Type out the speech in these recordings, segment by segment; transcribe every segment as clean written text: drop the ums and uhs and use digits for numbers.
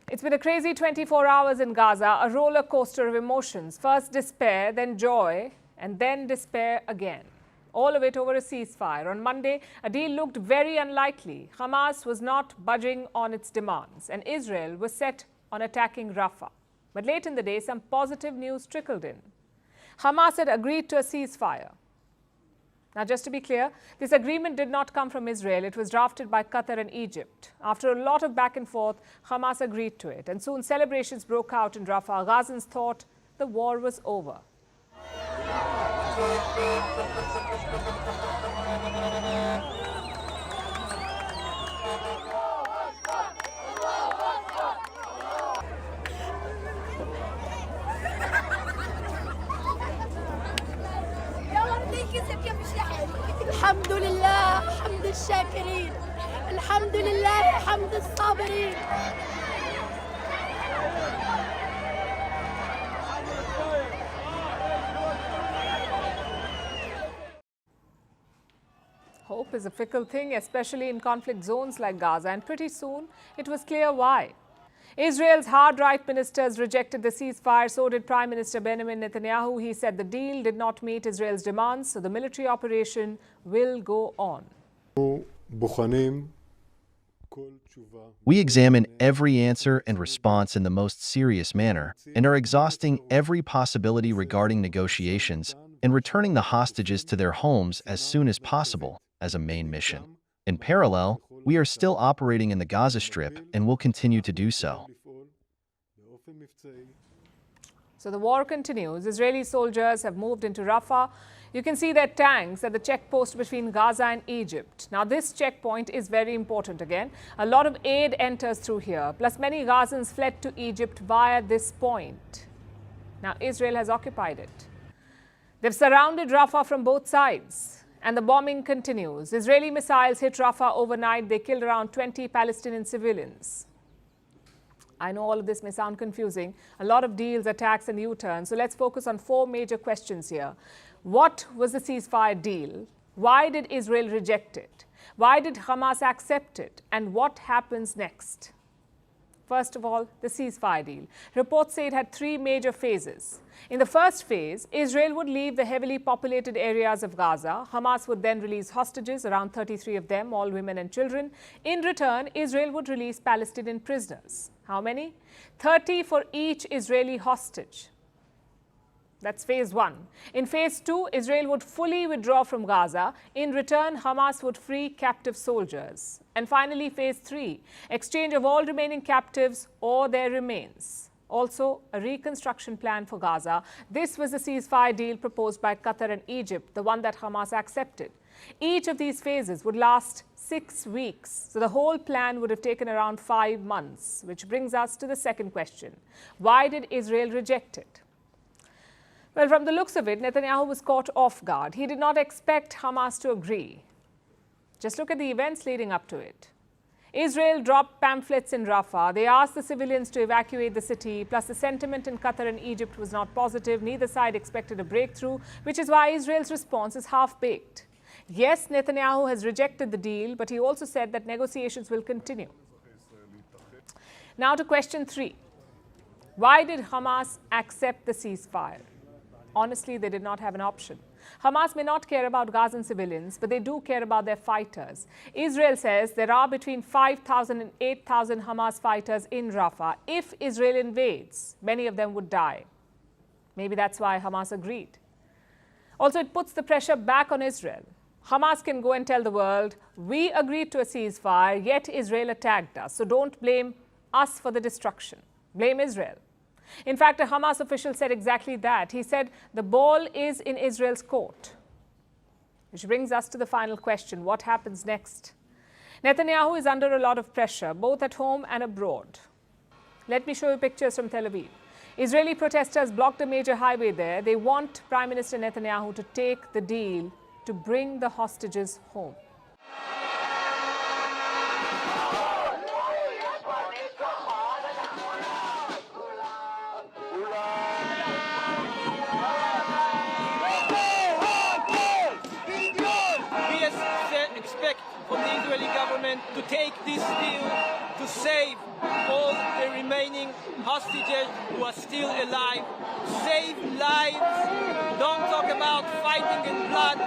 It's been a crazy 24 hours in Gaza, a roller coaster of emotions. First despair, then joy, and then despair again. All of it over a ceasefire. On Monday, a deal looked very unlikely. Hamas was not budging on its demands, and Israel was set on attacking Rafah. But late in the day, some positive news trickled in. Hamas had agreed to a ceasefire. Now, just to be clear, this agreement did not come from Israel. It was drafted by Qatar and Egypt. After a lot of back and forth, Hamas agreed to it. And soon celebrations broke out in Rafah. Gazans thought the war was over. الحمد لله حمد الشاكرين الحمد لله حمد الصابرين. Hope is a fickle thing, especially in conflict zones like Gaza, and pretty soon it was clear why. Israel's hard-right ministers rejected the ceasefire, so did Prime Minister Benjamin Netanyahu. He said the deal did not meet Israel's demands, so the military operation will go on. We examine every answer and response in the most serious manner and are exhausting every possibility regarding negotiations and returning the hostages to their homes as soon as possible as a main mission. In parallel, we are still operating in the Gaza Strip and will continue to do so. So the war continues. Israeli soldiers have moved into Rafah. You can see their tanks at the checkpost between Gaza and Egypt. Now, this checkpoint is very important again. A lot of aid enters through here. Plus, many Gazans fled to Egypt via this point. Now, Israel has occupied it. They've surrounded Rafah from both sides. And the bombing continues. Israeli missiles hit Rafah overnight. They killed around 20 Palestinian civilians. I know all of this may sound confusing. A lot of deals, attacks and U-turns. So let's focus on four major questions here. What was the ceasefire deal? Why did Israel reject it? Why did Hamas accept it? And what happens next? First of all, the ceasefire deal. Reports say it had three major phases. In the first phase, Israel would leave the heavily populated areas of Gaza. Hamas would then release hostages, around 33 of them, all women and children. In return, Israel would release Palestinian prisoners. How many? 30 for each Israeli hostage. That's phase one. In phase two, Israel would fully withdraw from Gaza. In return, Hamas would free captive soldiers. And finally, phase three, exchange of all remaining captives or their remains. Also, a reconstruction plan for Gaza. This was the ceasefire deal proposed by Qatar and Egypt, the one that Hamas accepted. Each of these phases would last 6 weeks. So the whole plan would have taken around 5 months, which brings us to the second question. Why did Israel reject it? Well, from the looks of it, Netanyahu was caught off guard. He did not expect Hamas to agree. Just look at the events leading up to it. Israel dropped pamphlets in Rafah. They asked the civilians to evacuate the city. Plus, the sentiment in Qatar and Egypt was not positive. Neither side expected a breakthrough, which is why Israel's response is half-baked. Yes, Netanyahu has rejected the deal, but he also said that negotiations will continue. Now to question 3. Why did Hamas accept the ceasefire? Honestly, they did not have an option. Hamas may not care about Gazan civilians, but they do care about their fighters. Israel says there are between 5,000 and 8,000 Hamas fighters in Rafah. If Israel invades, many of them would die. Maybe that's why Hamas agreed. Also, it puts the pressure back on Israel. Hamas can go and tell the world, we agreed to a ceasefire, yet Israel attacked us. So don't blame us for the destruction. Blame Israel. In fact, a Hamas official said exactly that. He said the ball is in Israel's court. Which brings us to the final question. What happens next? Netanyahu is under a lot of pressure, both at home and abroad. Let me show you pictures from Tel Aviv. Israeli protesters blocked a major highway there. They want Prime Minister Netanyahu to take the deal to bring the hostages home. expect from the Israeli government to take this deal to save all the remaining hostages who are still alive. Save lives. Don't talk about fighting in blood.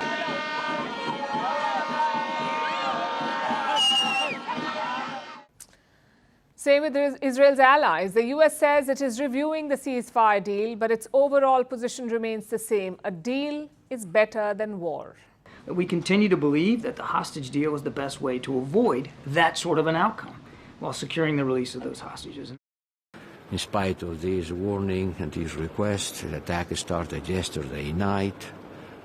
Same with Israel's allies. The US says it is reviewing the ceasefire deal, but its overall position remains the same. A deal is better than war. We continue to believe that the hostage deal is the best way to avoid that sort of an outcome while securing the release of those hostages. In spite of this warning and these requests, the attack started yesterday night.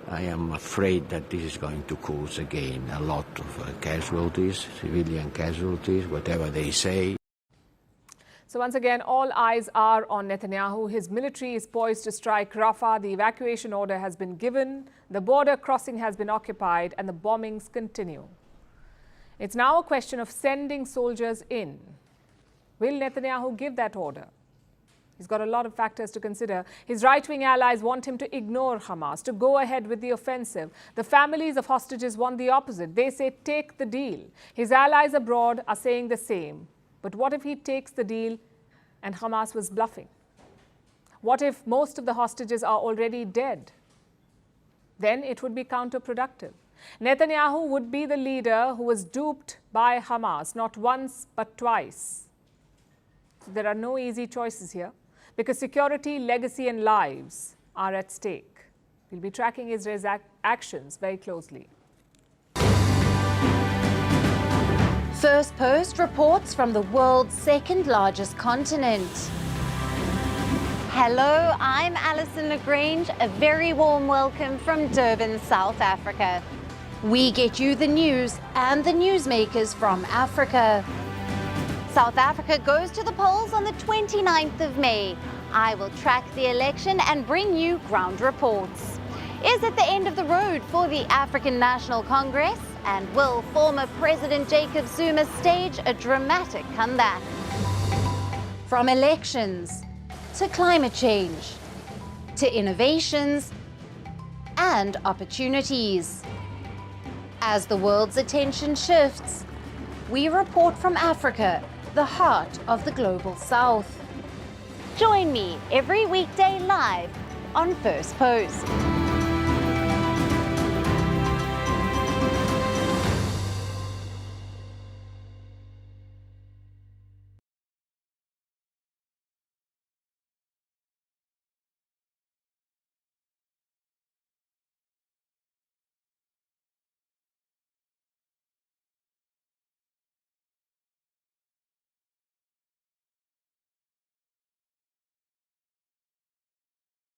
I am afraid that this is going to cause again a lot of casualties, civilian casualties, whatever they say. So once again, all eyes are on Netanyahu. His military is poised to strike Rafah. The evacuation order has been given. The border crossing has been occupied and the bombings continue. It's now a question of sending soldiers in. Will Netanyahu give that order? He's got a lot of factors to consider. His right-wing allies want him to ignore Hamas, to go ahead with the offensive. The families of hostages want the opposite. They say, take the deal. His allies abroad are saying the same. But what if he takes the deal and Hamas was bluffing? What if most of the hostages are already dead? Then it would be counterproductive. Netanyahu would be the leader who was duped by Hamas, not once but twice. So there are no easy choices here because security, legacy and lives are at stake. We'll be tracking Israel's actions very closely. First Post reports from the world's second largest continent. Hello, I'm Alison Lagrange. A very warm welcome from Durban, South Africa. We get you the news and the newsmakers from Africa. South Africa goes to the polls on the 29th of May. I will track the election and bring you ground reports. Is it the end of the road for the African National Congress? And will former President Jacob Zuma stage a dramatic comeback? From elections to climate change to innovations and opportunities. As the world's attention shifts, we report from Africa, the heart of the global South. Join me every weekday live on First Post.